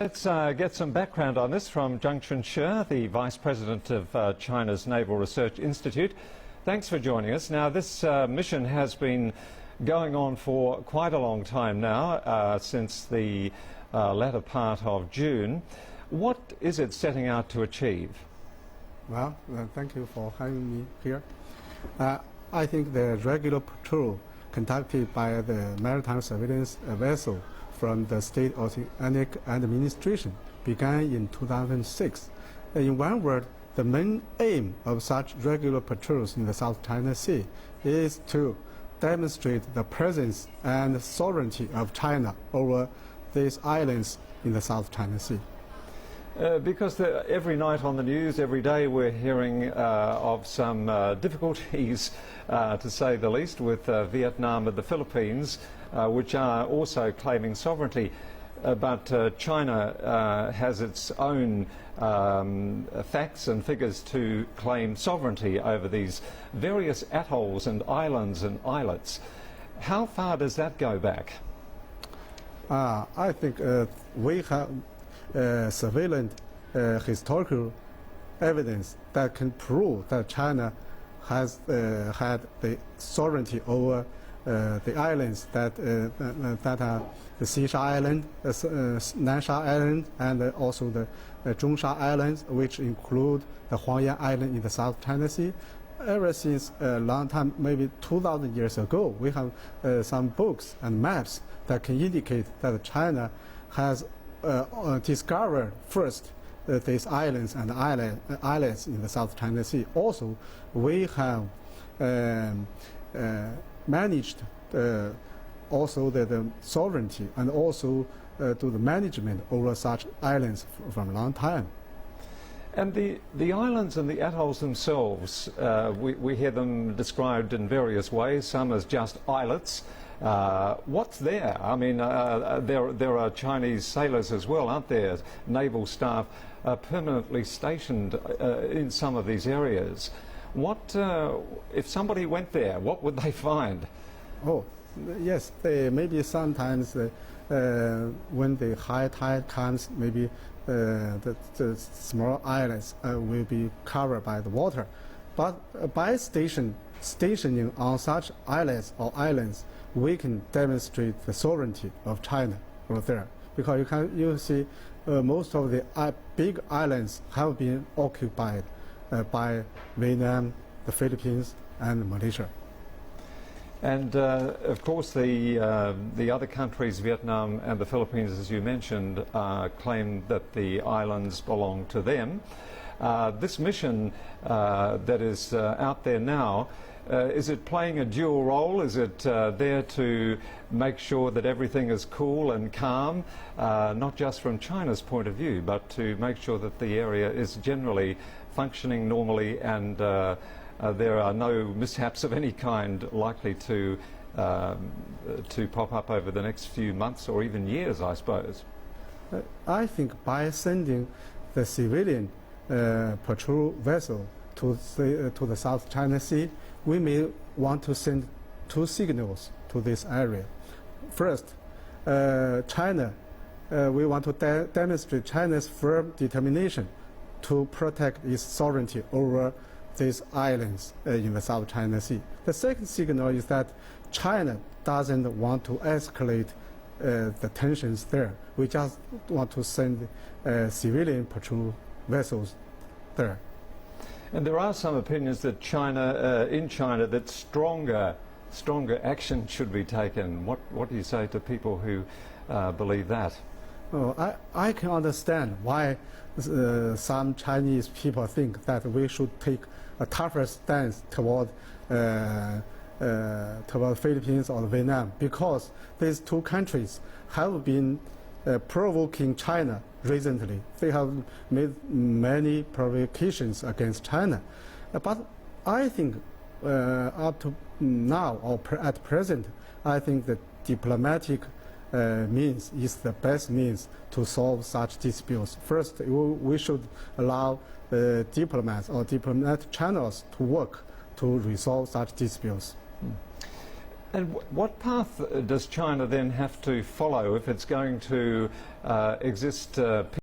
Let's get some background on this from Zhangchun Shi, the Vice President of China's Naval Research Institute. Thanks for joining us. Now, this mission has been going on for quite a long time now, since the latter part of June. What is it setting out to achieve? Well, thank you for having me here. I think the regular patrol conducted by the maritime surveillance vessel from the State Oceanic Administration began in 2006. In one word, the main aim of such regular patrols in the South China Sea is to demonstrate the presence and sovereignty of China over these islands in the South China Sea. Because every night on the news, every day, we're hearing of some difficulties, to say the least, with Vietnam and the Philippines, which are also claiming sovereignty. But China has its own facts and figures to claim sovereignty over these various atolls and islands and islets. How far does that go back? I think we have surveillance historical evidence that can prove that China has had the sovereignty over the islands that are the Xisha Island, Nansha Island, and also the Zhongsha Islands, which include the Huangyan Island in the South China Sea. Ever since a long time, maybe 2,000 years ago, we have some books and maps that can indicate that China has discovered first these islands and islets in the South China Sea. Also, we have managed also the sovereignty and also do the management over such islands from a long time. And the islands and the atolls themselves, we hear them described in various ways, some as just islets. What's there? I mean, there are Chinese sailors as well, aren't there? Naval staff permanently stationed in some of these areas. What, if somebody went there, what would they find? Oh, yes, maybe sometimes when the high tide comes, maybe the small islands will be covered by the water. But by stationing on such islets or islands, we can demonstrate the sovereignty of China over there. Because you see most of the big islands have been occupied by Vietnam, the Philippines, and Malaysia. And of course, the other countries, Vietnam and the Philippines, as you mentioned, claim that the islands belong to them. This mission that is out there now, is it playing a dual role? Is it there to make sure that everything is cool and calm, not just from China's point of view, but to make sure that the area is generally functioning normally and there are no mishaps of any kind likely to pop up over the next few months or even years, I suppose? I think by sending the civilian patrol vessel to the South China Sea, we may want to send two signals to this area. First, China, we want to demonstrate China's firm determination to protect its sovereignty over these islands in the South China Sea. The second signal is that China doesn't want to escalate the tensions there. We just want to send civilian patrol vessels there. And there are some opinions that in China, that stronger action should be taken. What do you say to people who believe that? Oh, I can understand why some Chinese people think that we should take a tougher stance toward Philippines or Vietnam, because these two countries have been provoking China recently. They have made many provocations against China. But I think up to now, or at present, I think the diplomatic means is the best means to solve such disputes. First, we should allow diplomats or diplomatic channels to work to resolve such disputes. And what path does China then have to follow if it's going to exist